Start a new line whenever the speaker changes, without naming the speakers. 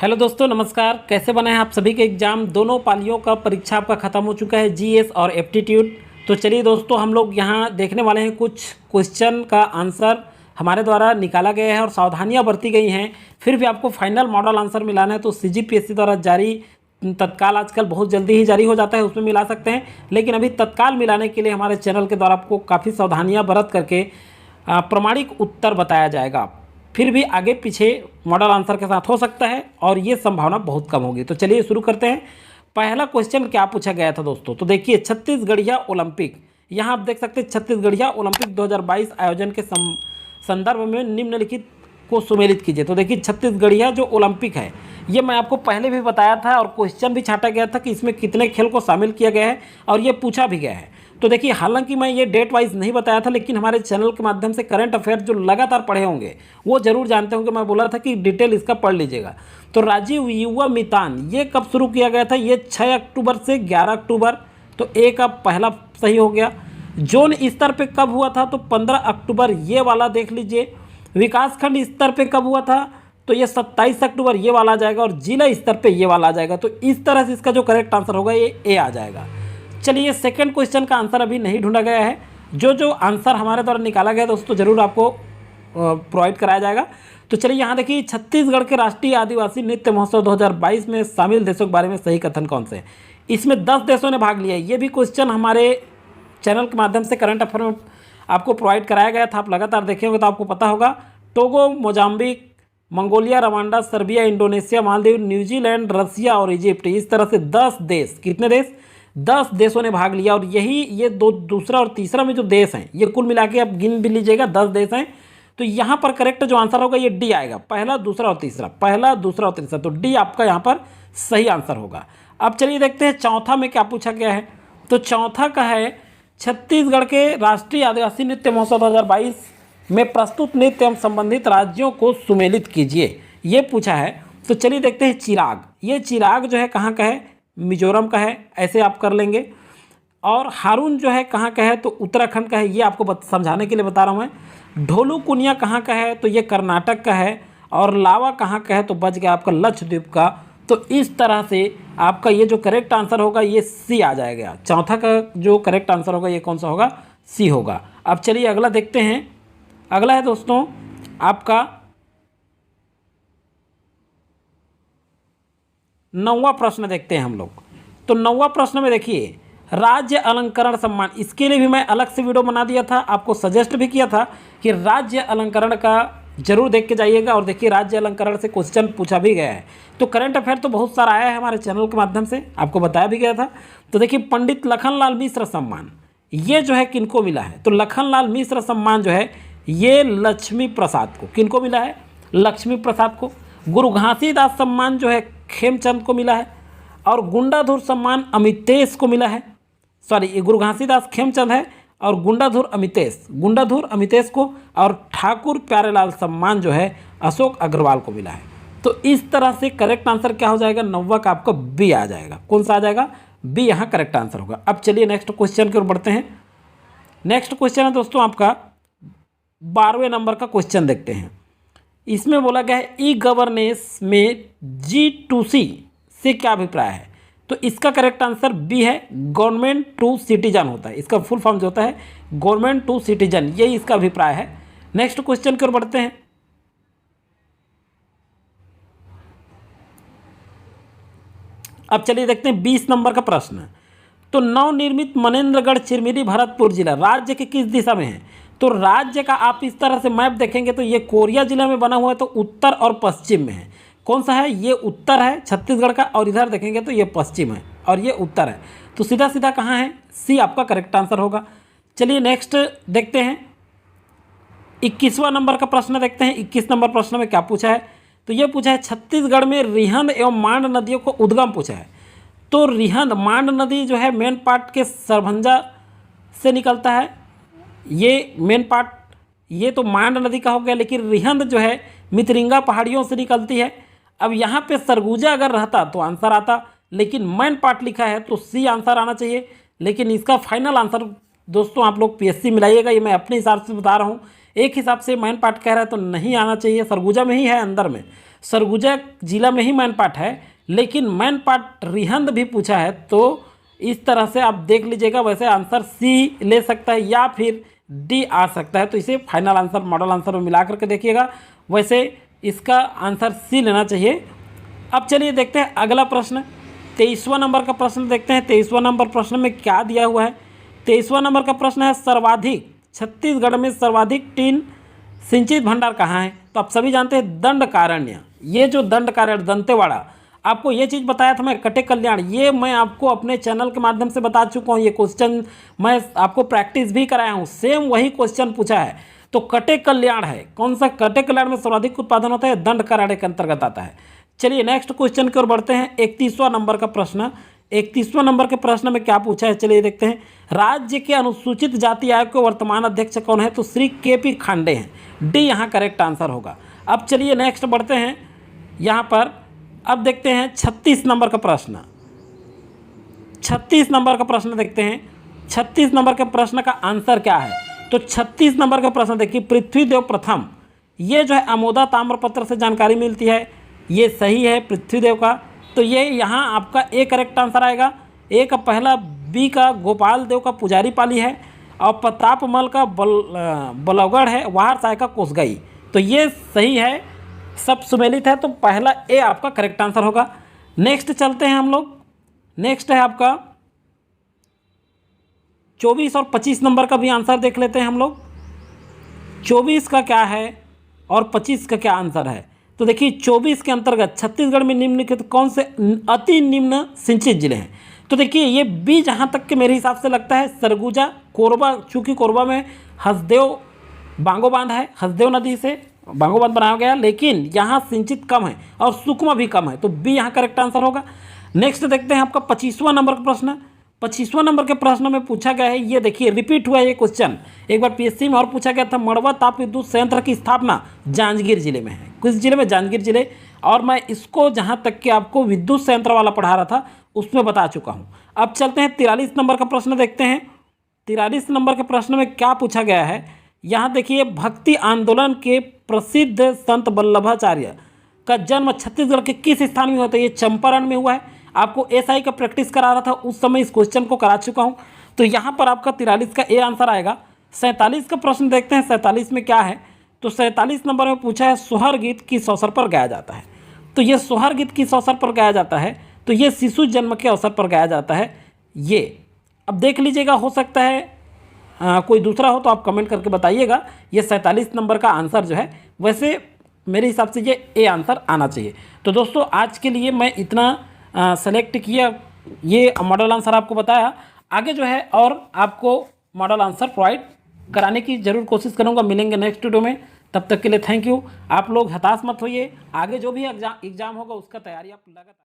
Hello दोस्तों, नमस्कार। कैसे बने हैं आप सभी के एग्ज़ाम? दोनों पालियों का परीक्षा आपका ख़त्म हो चुका है, जीएस और एप्टीट्यूड। तो चलिए दोस्तों, हम लोग यहाँ देखने वाले हैं कुछ क्वेश्चन का आंसर हमारे द्वारा निकाला गया है और सावधानियाँ बरती गई हैं। फिर भी आपको फाइनल मॉडल आंसर मिलाना है तो सीजीपीएससी द्वारा जारी तत्काल आजकल बहुत जल्दी ही जारी हो जाता है, उसमें मिला सकते हैं। लेकिन अभी तत्काल मिलाने के लिए हमारे चैनल के द्वारा आपको काफ़ी सावधानियाँ बरत करके प्रमाणिक उत्तर बताया जाएगा। फिर भी आगे पीछे मॉडल आंसर के साथ हो सकता है और ये संभावना बहुत कम होगी। तो चलिए शुरू करते हैं। पहला क्वेश्चन क्या पूछा गया था दोस्तों? तो देखिए, छत्तीसगढ़िया ओलंपिक, यहाँ आप देख सकते हैं छत्तीसगढ़िया ओलंपिक 2022 आयोजन के संदर्भ में निम्नलिखित को सुमेलित कीजिए। तो देखिए, छत्तीसगढ़िया जो ओलंपिक है, ये मैं आपको पहले भी बताया था और क्वेश्चन भी छाटा गया था कि इसमें कितने खेल को शामिल किया गया है और ये पूछा भी गया है। तो देखिए, हालांकि मैं ये डेट वाइज नहीं बताया था, लेकिन हमारे चैनल के माध्यम से करंट अफेयर जो लगातार पढ़े होंगे वो जरूर जानते होंगे। मैं बोला था कि डिटेल इसका पढ़ लीजिएगा। तो राजीव युवा मितान ये कब शुरू किया गया था? ये 6 अक्टूबर से 11 अक्टूबर। तो ए का पहला सही हो गया। जोन स्तर पे कब हुआ था? तो 15 अक्टूबर, ये वाला देख लीजिए। विकासखंड स्तर पे कब हुआ था? तो ये 27 अक्टूबर, ये वाला आ जाएगा। और जिला स्तर पे ये वाला आ जाएगा। तो इस तरह से इसका जो करेक्ट आंसर होगा ये ए आ जाएगा। चलिए, सेकंड क्वेश्चन का आंसर अभी नहीं ढूंढा गया है। जो आंसर हमारे द्वारा निकाला गया दोस्तों जरूर आपको प्रोवाइड कराया जाएगा। तो चलिए यहाँ देखिए, छत्तीसगढ़ के राष्ट्रीय आदिवासी नृत्य महोत्सव 2022 में शामिल देशों के बारे में सही कथन कौन से हैं? इसमें 10 देशों ने भाग लिया है। ये भी क्वेश्चन हमारे चैनल के माध्यम से करंट अफेयर में आपको प्रोवाइड कराया गया था। आप लगातार देखे होंगे तो आपको पता होगा। Togo, Mozambique, Mongolia, Rwanda, Serbia, Indonesia, Maldives, New Zealand, Russia और इजिप्ट। इस तरह से 10 देश, कितने देश? 10 देशों ने भाग लिया। और यही ये दूसरा और तीसरा में जो देश हैं, ये कुल मिला के आप गिन भी लीजिएगा, 10 देश हैं। तो यहाँ पर करेक्ट जो आंसर होगा ये डी आएगा, पहला, दूसरा और तीसरा, पहला, दूसरा और तीसरा। तो डी आपका यहाँ पर सही आंसर होगा। अब चलिए देखते हैं चौथा में क्या पूछा गया है। तो चौथा का है, छत्तीसगढ़ के राष्ट्रीय आदिवासी नृत्य महोत्सव 2022 में प्रस्तुत नृत्य एवं संबंधित राज्यों को सुमेलित कीजिए, ये पूछा है। तो चलिए देखते हैं। चिराग, ये चिराग जो है कहाँ का है? मिजोरम का है, ऐसे आप कर लेंगे। और हारून जो है कहाँ का है? तो उत्तराखंड का है, ये आपको समझाने के लिए बता रहा हूँ मैं। ढोलू कुनिया कहाँ का है? तो ये कर्नाटक का है। और लावा कहाँ का है? तो बच गया आपका लक्षद्वीप का। तो इस तरह से आपका ये जो करेक्ट आंसर होगा ये सी आ जाएगा। चौथा का जो करेक्ट आंसर होगा ये कौन सा होगा? सी होगा। अब चलिए अगला देखते हैं। अगला है दोस्तों आपका 9वां प्रश्न देखते हैं हम लोग। तो 9वां प्रश्न में देखिए, राज्य अलंकरण सम्मान, इसके लिए भी मैं अलग से वीडियो बना दिया था, आपको सजेस्ट भी किया था कि राज्य अलंकरण का जरूर देख के जाइएगा। और देखिए, राज्य अलंकरण से क्वेश्चन पूछा भी गया है। तो करंट अफेयर तो बहुत सारा आया है हमारे चैनल के माध्यम से, आपको बताया भी गया था। तो देखिए, पंडित लखनलाल मिश्र सम्मान ये जो है किनको मिला है? तो लखनलाल मिश्र सम्मान जो है ये लक्ष्मी प्रसाद को, किनको मिला है? लक्ष्मी प्रसाद को। गुरु घासीदास सम्मान जो है खेमचंद को मिला है। और गुंडाधुर सम्मान अमितेश को मिला है। सॉरी, ये गुरु घासीदास खेमचंद है और गुंडाधुर अमितेश को। और ठाकुर प्यारेलाल सम्मान जो है अशोक अग्रवाल को मिला है। तो इस तरह से करेक्ट आंसर क्या हो जाएगा? 9वां का आपका बी आ जाएगा। कौन सा आ जाएगा? बी यहाँ करेक्ट आंसर होगा। अब चलिए नेक्स्ट क्वेश्चन की ओर बढ़ते हैं। नेक्स्ट क्वेश्चन है दोस्तों आपका 12वें नंबर का क्वेश्चन देखते हैं। इसमें बोला गया है ई गवर्नेंस में G2C से क्या अभिप्राय है? तो इसका करेक्ट आंसर बी है, गवर्नमेंट टू सिटीजन होता है। इसका फुल फॉर्म जो होता है गवर्नमेंट टू सिटीजन, यही इसका अभिप्राय है। नेक्स्ट क्वेश्चन की ओर बढ़ते हैं। अब चलिए देखते हैं 20 नंबर का प्रश्न। तो नवनिर्मित मनेन्द्रगढ़ चिरमिरी भरतपुर जिला राज्य के किस दिशा में है? तो राज्य का आप इस तरह से मैप देखेंगे तो ये कोरिया जिला में बना हुआ है, तो उत्तर और पश्चिम में है। कौन सा है? ये उत्तर है छत्तीसगढ़ का। और इधर देखेंगे तो ये पश्चिम है और ये उत्तर है। तो सीधा सीधा कहाँ है? सी आपका करेक्ट आंसर होगा। चलिए नेक्स्ट देखते हैं। 21वां नंबर का प्रश्न देखते हैं। 21 नंबर प्रश्न में क्या पूछा है? तो ये पूछा है, छत्तीसगढ़ में रिहंद एवं मांड नदियों को उद्गम पूछा है। तो रिहंद, मांड नदी जो है मेन पार्ट के सरभंजा से निकलता है। ये मेन पार्ट, ये तो मांड नदी का हो गया। लेकिन रिहंद जो है मितरिंगा पहाड़ियों से निकलती है। अब यहाँ पे सरगुजा अगर रहता तो आंसर आता, लेकिन मेन पार्ट लिखा है तो सी आंसर आना चाहिए। लेकिन इसका फाइनल आंसर दोस्तों आप लोग पीएससी मिलाइएगा, ये मैं अपने हिसाब से बता रहा हूँ। एक हिसाब से मेन पार्ट कह रहा है तो नहीं आना चाहिए, सरगुजा में ही है अंदर में। सरगुजा जिला में ही मैन पाट है, लेकिन मैन पाट रिहंद भी पूछा है। तो इस तरह से आप देख लीजिएगा। वैसे आंसर सी ले सकता है या फिर डी आ सकता है, तो इसे फाइनल आंसर मॉडल आंसर में मिला करके देखिएगा। वैसे इसका आंसर सी लेना चाहिए। अब चलिए देखते हैं अगला प्रश्न, 23वां नंबर का प्रश्न देखते हैं। 23वां नंबर प्रश्न में क्या दिया हुआ है। 23वां नंबर का प्रश्न है, सर्वाधिक छत्तीसगढ़ में सर्वाधिक टीन सिंचित भंडार कहाँ है। तो आप सभी जानते हैं दंडकारण्य। ये जो दंडकारण्य दंतेवाड़ा, आपको ये चीज़ बताया था मैं, कटे कल्याण, ये मैं आपको अपने चैनल के माध्यम से बता चुका हूँ। ये क्वेश्चन मैं आपको प्रैक्टिस भी कराया हूँ, सेम वही क्वेश्चन पूछा है। तो कटे कल्याण है, कौन सा कटे कल्याण में सर्वाधिक उत्पादन होता है, दंडकारण्य के अंतर्गत आता है। चलिए नेक्स्ट क्वेश्चन की ओर बढ़ते हैं। 31वां नंबर का प्रश्न, 31वां नंबर के प्रश्न में क्या पूछा है, चलिए देखते हैं। राज्य के अनुसूचित जाति आयोग के वर्तमान अध्यक्ष कौन है। तो श्री के.पी. खांडे हैं। डी यहाँ करेक्ट आंसर होगा। अब चलिए नेक्स्ट बढ़ते हैं यहाँ पर। अब देखते हैं 36 नंबर का प्रश्न। 36 नंबर का प्रश्न देखते हैं। 36 नंबर के प्रश्न का आंसर क्या है। तो 36 नंबर का प्रश्न देखिए, पृथ्वीदेव प्रथम, ये जो है अमोदा ताम्रपत्र से जानकारी मिलती है, ये सही है पृथ्वीदेव का। तो ये यहाँ आपका ए करेक्ट आंसर आएगा। ए का पहला, बी का गोपाल देव का पुजारी पाली है, और प्रतापमल का बलौगढ़ है, वाहर साय का कोसगई। तो ये सही है, सब सुमेलित है। तो पहला ए आपका करेक्ट आंसर होगा। नेक्स्ट चलते हैं हम लोग। नेक्स्ट है आपका 24 और 25 नंबर का भी आंसर देख लेते हैं हम लोग। 24 का क्या है और 25 का क्या आंसर है। तो देखिए 24 के अंतर्गत छत्तीसगढ़ में निम्नलिखित कौन से अति निम्न सिंचित जिले हैं। तो देखिए ये बी जहाँ तक के मेरे हिसाब से लगता है सरगुजा कोरबा, चूँकि कोरबा में हसदेव बांगो बांध है, हसदेव नदी से बांगो बांध बनाया गया, लेकिन यहाँ सिंचित कम है और सुकमा भी कम है। तो बी यहाँ करेक्ट आंसर होगा। नेक्स्ट देखते हैं आपका 25वां नंबर का प्रश्न। 25वां नंबर के प्रश्न में पूछा गया है, ये देखिए रिपीट हुआ है ये क्वेश्चन, एक बार पीएससी में और पूछा गया था। मड़वा ताप विद्युत संयंत्र की स्थापना जांजगीर जिले में है। किस जिले में, जांजगीर जिले। और मैं इसको जहाँ तक कि आपको विद्युत संयंत्र वाला पढ़ा रहा था उसमें बता चुका हूँ। अब चलते हैं 43 नंबर का प्रश्न देखते हैं। 43 नंबर के प्रश्न में क्या पूछा गया है, यहाँ देखिए, भक्ति आंदोलन के प्रसिद्ध संत वल्लभाचार्य का जन्म छत्तीसगढ़ के किस स्थान में होता है। ये चंपारण में हुआ है। आपको एसआई का प्रैक्टिस करा रहा था उस समय, इस क्वेश्चन को करा चुका हूँ। तो यहाँ पर आपका 43 का ए आंसर आएगा। 47 का प्रश्न देखते हैं, 47 में क्या है। तो 47 नंबर में पूछा है, सोहर गीत किस अवसर पर गाया जाता है। तो ये सोहर गीत किस अवसर पर गाया जाता है, तो ये शिशु जन्म के अवसर पर गाया जाता है। ये अब देख लीजिएगा, हो सकता है कोई दूसरा हो तो आप कमेंट करके बताइएगा। ये 47 नंबर का आंसर जो है, वैसे मेरे हिसाब से ये ए आंसर आना चाहिए। तो दोस्तों आज के लिए मैं इतना सेलेक्ट किया, ये मॉडल आंसर आपको बताया। आगे जो है और आपको मॉडल आंसर प्रोवाइड कराने की ज़रूर कोशिश करूँगा। मिलेंगे नेक्स्ट वीडियो में, तब तक के लिए थैंक यू। आप लोग हताश मत होइए, आगे जो भी एग्ज़ाम होगा उसका तैयारी आप लगातार